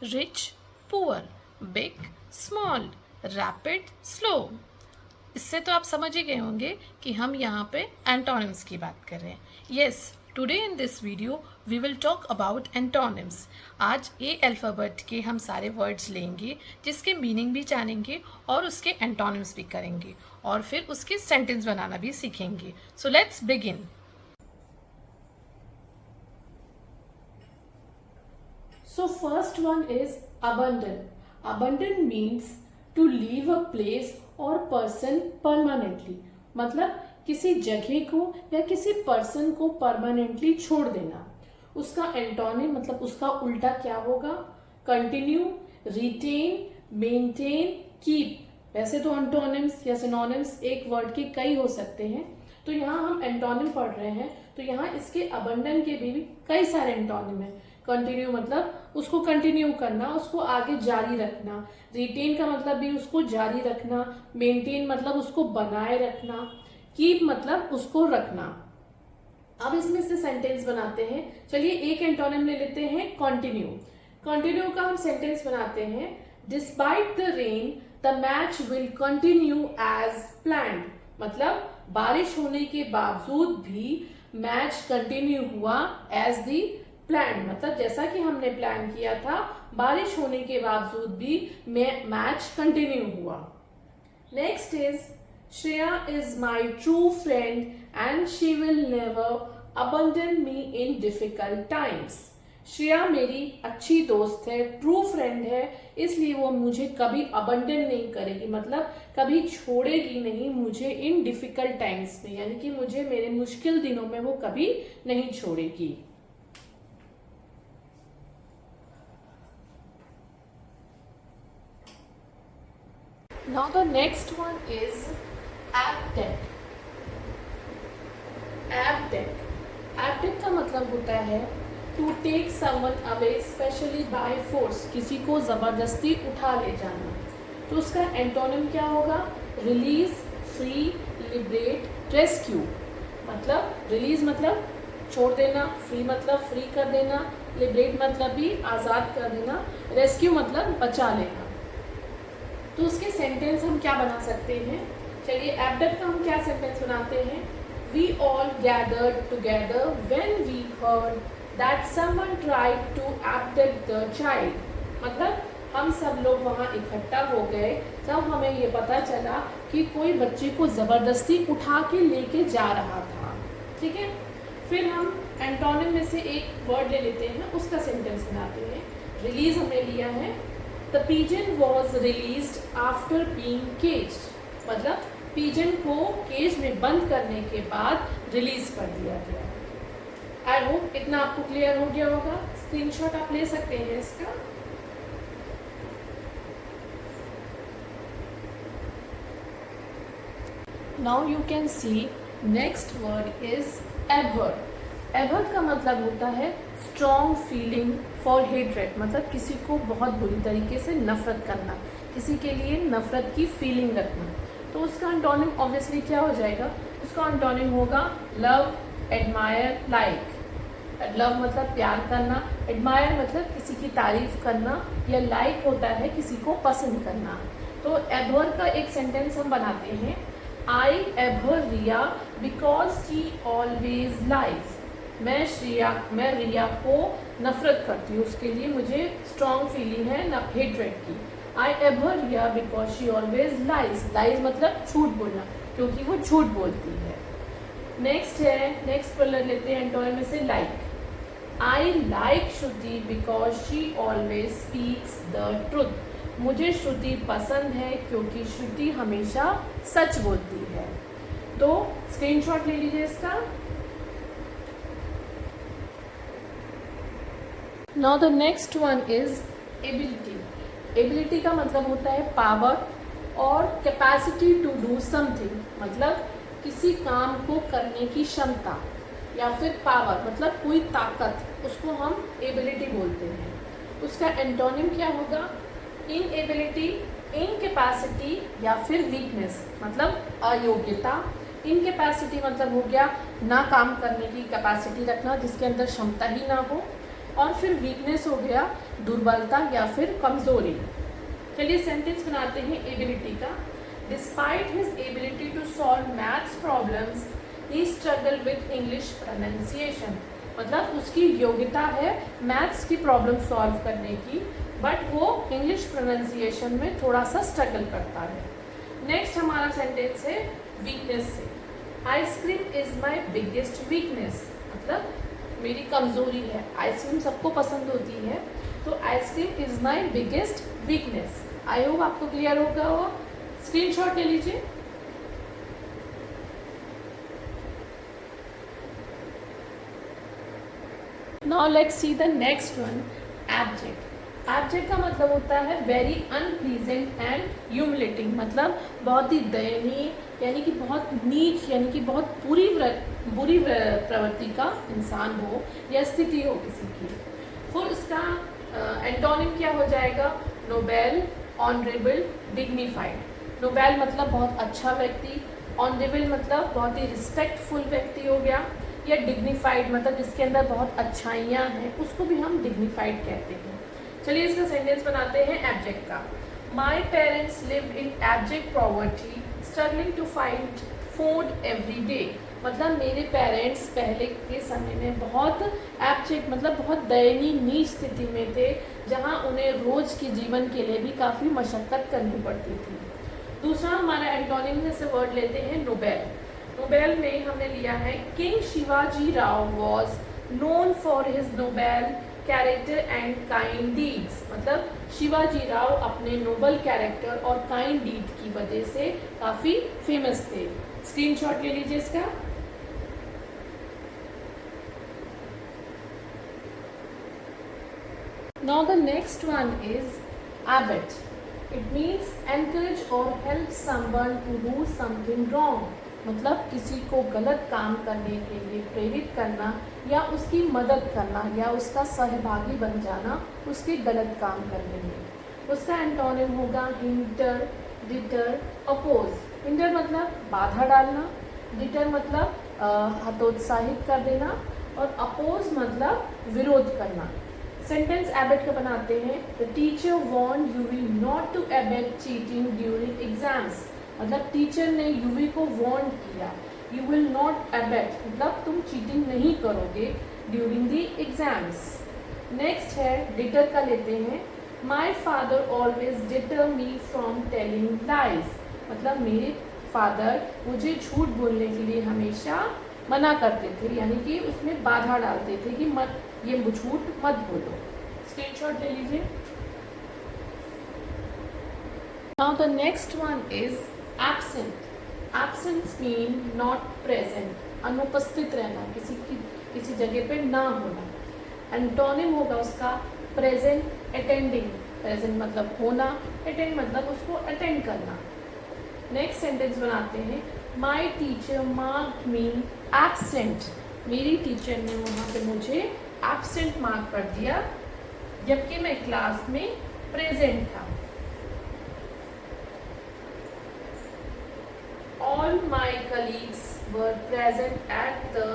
Rich poor, big small, rapid slow. इससे तो आप समझ ही गए होंगे कि हम यहाँ पे एंटोनिम्स की बात कर रहे हैं। Yes, today in this video we will talk about antonyms. आज ए अल्फ़ाबेट के हम सारे वर्ड्स लेंगे जिसके मीनिंग भी जानेंगे और उसके एंटोनिम्स भी करेंगे और फिर उसके सेंटेंस बनाना भी सीखेंगे। So let's begin. So first one is abandon. Abandon means to leave a place or person permanently. मतलब किसी जगह को या किसी पर्सन को परमानेंटली छोड़ देना। उसका एंटोनिम मतलब उसका उल्टा क्या होगा? Continue, retain, maintain, keep. वैसे तो एंटोनिम्स या सिनोनिम्स एक वर्ड के कई हो सकते हैं, तो यहाँ हम एंटोनिम पढ़ रहे हैं, तो यहाँ इसके अबंडन के भी कई सारे एंटोनिम हैं। कंटिन्यू मतलब उसको कंटिन्यू करना, उसको आगे जारी रखना। रिटेन का मतलब भी उसको जारी रखना। मेंटेन मतलब उसको बनाए रखना। कीप मतलब उसको रखना। अब इसमें से सेंटेंस बनाते हैं। चलिए एक एंटोनिम ले लेते हैं, कंटिन्यू। कंटिन्यू का हम सेंटेंस बनाते हैं, despite the rain the match will continue as planned. मतलब बारिश होने के बावजूद भी मैच कंटिन्यू हुआ एज दी प्लान। मतलब जैसा कि हमने प्लान किया था, बारिश होने के बावजूद भी मैच कंटिन्यू हुआ। Next is Shreya is my true friend and she will never abandon me in difficult times. Shreya मेरी अच्छी दोस्त है, ट्रू फ्रेंड है, इसलिए वो मुझे कभी अबंडन नहीं करेगी, मतलब कभी छोड़ेगी नहीं मुझे इन डिफिकल्ट टाइम्स में, यानी कि मुझे मेरे मुश्किल दिनों में वो कभी नहीं छोड़ेगी। Now the next one is abdect. Abdect. Abdect का मतलब होता है to take someone away specially by force. किसी को जबरदस्ती उठा ले जाना। तो उसका एंटोनिम क्या होगा? Release, free, liberate, rescue. मतलब रिलीज मतलब छोड़ देना, फ्री मतलब फ्री कर देना, लिबरेट मतलब भी आज़ाद कर देना, रेस्क्यू मतलब बचा लेना। तो उसके सेंटेंस हम क्या बना सकते हैं? चलिए एब्डक्ट का हम क्या सेंटेंस बनाते हैं? We all gathered together when we heard that someone tried to abduct the child. मतलब हम सब लोग वहाँ इकट्ठा हो गए जब हमें ये पता चला कि कोई बच्चे को ज़बरदस्ती उठा के लेके जा रहा था। ठीक है, फिर हम एंटोनिम में से एक वर्ड ले लेते हैं, उसका सेंटेंस बनाते हैं। रिलीज हमने लिया है, The pigeon was released after being caged. मतलब pigeon को केज में बंद करने के बाद रिलीज कर दिया गया। आई होप इतना आपको क्लियर हो गया होगा। स्क्रीनशॉट आप ले सकते हैं इसका। Now you can see next word is abhor. Ever का मतलब होता है स्ट्रॉन्ग फीलिंग फॉर हेट्रेड, मतलब किसी को बहुत बुरी तरीके से नफरत करना, किसी के लिए नफरत की फीलिंग रखना। तो उसका एंटोनिम ऑब्वियसली क्या हो जाएगा? उसका एंटोनिम होगा लव, एडमायर, लाइक। लव मतलब प्यार करना, एडमायर मतलब किसी की तारीफ करना, या लाइक होता है किसी को पसंद करना। तो एवर का एक सेंटेंस हम बनाते हैं, I abhor Riya because she always lies. मैं रिया को नफरत करती हूँ, उसके लिए मुझे स्ट्रॉन्ग फीलिंग है हेट्रेड की। I abhor Riya because she always lies. Lies मतलब झूठ बोलना, क्योंकि वो झूठ बोलती है। नेक्स्ट पर लेते हैं एंटोनिम में से like. I like Shruti because she always speaks the truth. मुझे श्रुति पसंद है क्योंकि श्रुति हमेशा सच बोलती है। तो स्क्रीनशॉट ले लीजिए इसका। Now the next one is ability. Ability का मतलब होता है पावर और कैपेसिटी टू डू समथिंग, मतलब किसी काम को करने की क्षमता, या फिर पावर मतलब कोई ताकत, उसको हम एबिलिटी बोलते हैं। उसका एंटोनिम क्या होगा? इनएबिलिटी, इनकैपेसिटी या फिर वीकनेस मतलब अयोग्यता। इनकैपेसिटी मतलब हो गया ना काम करने की कैपेसिटी रखना, जिसके अंदर क्षमता ही ना हो। और फिर वीकनेस हो गया दुर्बलता या फिर कमजोरी। चलिए सेंटेंस बनाते हैं एबिलिटी का। Despite his ability to solve maths problems he struggle with English pronunciation. मतलब उसकी योग्यता है मैथ्स की प्रॉब्लम सॉल्व करने की, बट वो इंग्लिश प्रोनाउंसिएशन में थोड़ा सा स्ट्रगल करता है। नेक्स्ट हमारा सेंटेंस है वीकनेस से। Ice cream is my biggest weakness, मतलब मेरी कमजोरी है। आइसक्रीम सबको पसंद होती है, तो ice cream is my biggest weakness. I hope आपको क्लियर होगा। स्क्रीनशॉट ले लीजिए। Now let's see the next one, abject. Abject का मतलब होता है वेरी अनप्लीजेंट एंड ह्यूमिलेटिंग, मतलब बहुत ही दयनीय, यानी कि बहुत नीच, यानी कि बहुत बुरी प्रवृत्ति का इंसान हो या स्थिति हो किसी की। फिर इसका एंटोनिम क्या हो जाएगा? Nobel, honourable, dignified. नोबेल मतलब बहुत अच्छा व्यक्ति, ऑनरेबल मतलब बहुत ही रिस्पेक्टफुल व्यक्ति हो गया, या डिग्निफाइड मतलब जिसके अंदर बहुत अच्छाइयाँ हैं उसको भी हम डिग्निफाइड कहते हैं। चलिए इसका सेंटेंस बनाते हैं एब्जेक्ट का। My parents lived in abject poverty struggling to find food every day. मतलब मेरे पेरेंट्स पहले के समय में बहुत एब्जेक्ट मतलब बहुत दयनीय नीच स्थिति में थे, जहाँ उन्हें रोज के जीवन के लिए भी काफ़ी मशक्क़त करनी पड़ती थी। दूसरा हमारा एंटोनिम से वर्ड लेते हैं नोबेल। नोबेल में हमने लिया है king Shivaji Rao was known for his Nobel character and kind deeds. मतलब शिवाजी राव अपने नोबल कैरेक्टर और काइंड डीड की वजह से काफ़ी फेमस थे। स्क्रीनशॉट ले लीजिए इसका। Now the next one is abet. It means encourage or help someone to do something wrong. मतलब किसी को गलत काम करने के लिए प्रेरित करना या उसकी मदद करना या उसका सहभागी बन जाना उसके गलत काम करने में। उसका एंटोनिम होगा हिंटर, डिटर, अपोज। हिंटर मतलब बाधा डालना, डिटर मतलब हतोत्साहित कर देना, और अपोज मतलब विरोध करना। सेंटेंस एबेट का बनाते हैं। The teacher warned Yuvi not to abate cheating during exams. मतलब टीचर ने यूवी को वार्न किया, यू विल नॉट एबेट मतलब तुम चीटिंग नहीं करोगे ड्यूरिंग द एग्जाम्स। नेक्स्ट है डिटर का लेते हैं। My father always deter me from telling lies. मतलब मेरे फादर मुझे झूठ बोलने के लिए हमेशा मना करते थे, यानी कि उसमें बाधा डालते थे कि मत ये झूठ मत बोलो। स्क्रीनशॉट ले लीजिए। Now the next one is absent. Absent mean not present, अनुपस्थित रहना, किसी जगह पे ना होना। एंटोनिम होगा उसका प्रेजेंट, अटेंडिंग। प्रेजेंट मतलब होना, अटेंड मतलब उसको अटेंड करना। नेक्स्ट सेंटेंस बनाते हैं। My teacher marked me absent. मेरी टीचर ने वहाँ पे मुझे एब्सेंट मार्क कर दिया, जबकि मैं क्लास में प्रेजेंट था। All my colleagues were present at the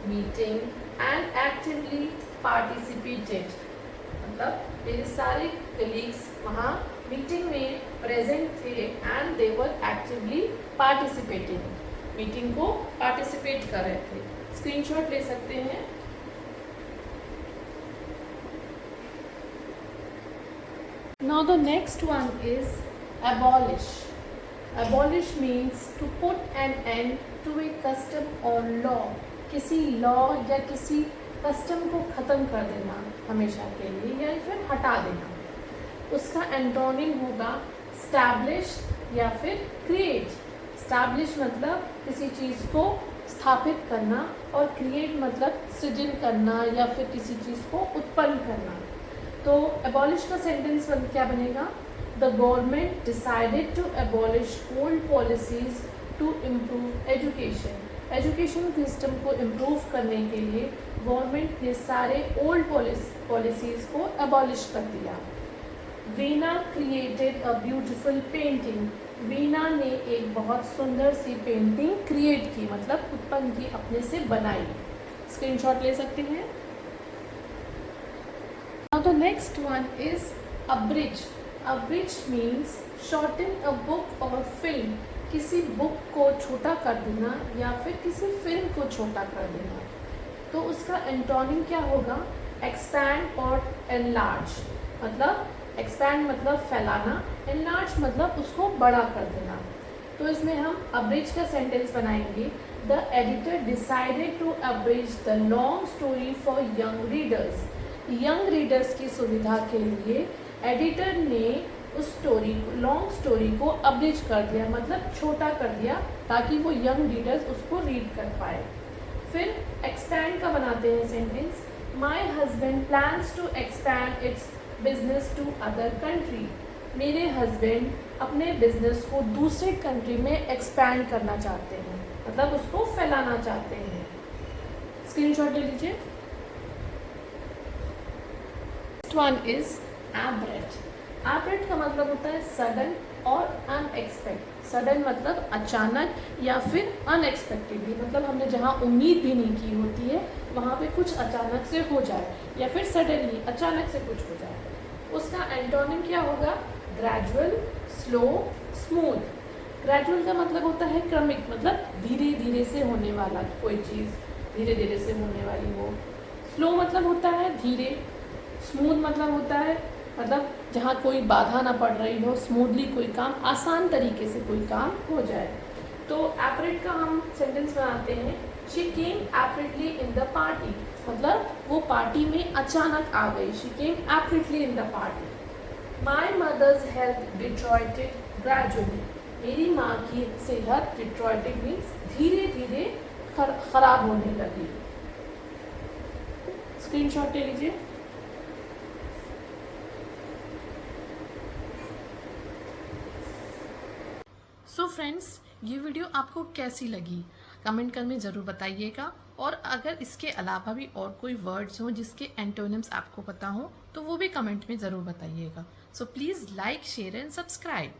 meeting and actively participated. मतलब मेरे सारे colleagues वहाँ मीटिंग में प्रेजेंट थे and they were actively participating, meeting को पार्टिसिपेट कर रहे थे। स्क्रीनशॉट ले सकते हैं। Now the next one is abolish. Abolish means to put an end to a custom or law. किसी लॉ या किसी कस्टम को ख़त्म कर देना हमेशा के लिए, या फिर हटा देना। उसका एंटोनिम होगा स्टैब्लिश या फिर क्रिएट। स्टैब्लिश मतलब किसी चीज़ को स्थापित करना, और क्रिएट मतलब सृजन करना या फिर किसी चीज़ को उत्पन्न करना। तो एबॉलिश का सेंटेंस क्या बनेगा? The government decided to abolish old policies to improve education. Education system को इम्प्रूव करने के लिए गवर्नमेंट ने सारे ओल्ड पॉलिसीज़ को एबॉलिश कर दिया। Veena created a beautiful painting. Veena ने एक बहुत सुंदर सी पेंटिंग क्रिएट की, मतलब उत्पन्न की, अपने से बनाई। स्क्रीनशॉट ले सकते हैं। Now the the next one is abridge. Abridge means shorten a book or film. किसी बुक को छोटा कर देना या फिर किसी फिल्म को छोटा कर देना. तो उसका एंटोनिम क्या होगा? एक्सपैंड और एनलार्ज. मतलब एक्सपैंड मतलब फैलाना, एनलार्ज मतलब उसको बड़ा कर देना. तो इसमें हम अब्रिज का सेंटेंस बनाएंगे. The editor decided to abridge the long story for young readers. Young readers की सुविधा के लिए एडिटर ने उस स्टोरी को, लॉन्ग स्टोरी को अब्रिज कर दिया, मतलब छोटा कर दिया, ताकि वो यंग रीडर्स उसको रीड कर पाए. फिर एक्सपैंड का बनाते हैं sentence. My husband plans to expand its business to other country. मेरे हस्बैंड अपने बिजनेस को दूसरे कंट्री में एक्सपैंड करना चाहते हैं, मतलब उसको फैलाना चाहते हैं. स्क्रीनशॉट ले लीजिए. Next one is abrupt. Abrupt का मतलब होता है सडन और अनएक्सपेक्टेड. सडन मतलब अचानक या फिर अनएक्सपेक्टेडली, मतलब हमने जहाँ उम्मीद भी नहीं की होती है वहाँ पे कुछ अचानक से हो जाए या फिर सडनली अचानक से कुछ हो जाए. उसका एंटोनिम क्या होगा? Gradual, slow, smooth. ग्रेजुअल का मतलब होता है क्रमिक, मतलब धीरे धीरे से होने वाला, कोई चीज़ धीरे धीरे से होने वाली हो. स्लो मतलब होता है धीरे. स्मूथ मतलब होता है, मतलब जहाँ कोई बाधा ना पड़ रही हो, स्मूथली कोई काम, आसान तरीके से कोई काम हो जाए. तो एपरेट का हम सेंटेंस बनाते हैं. She came abruptly in the party. मतलब वो पार्टी में अचानक आ गई. She came abruptly in the party. My mother's health deteriorated gradually. मेरी माँ की सेहत, डिट्रॉइटेड मीन्स धीरे धीरे खराब होने लगी. स्क्रीनशॉट ले लीजिए. सो फ्रेंड्स, ये वीडियो आपको कैसी लगी कमेंट कर में ज़रूर बताइएगा. और अगर इसके अलावा भी और कोई वर्ड्स हों जिसके एंटोनिम्स आपको पता हो तो वो भी कमेंट में ज़रूर बताइएगा. So please like, share and subscribe.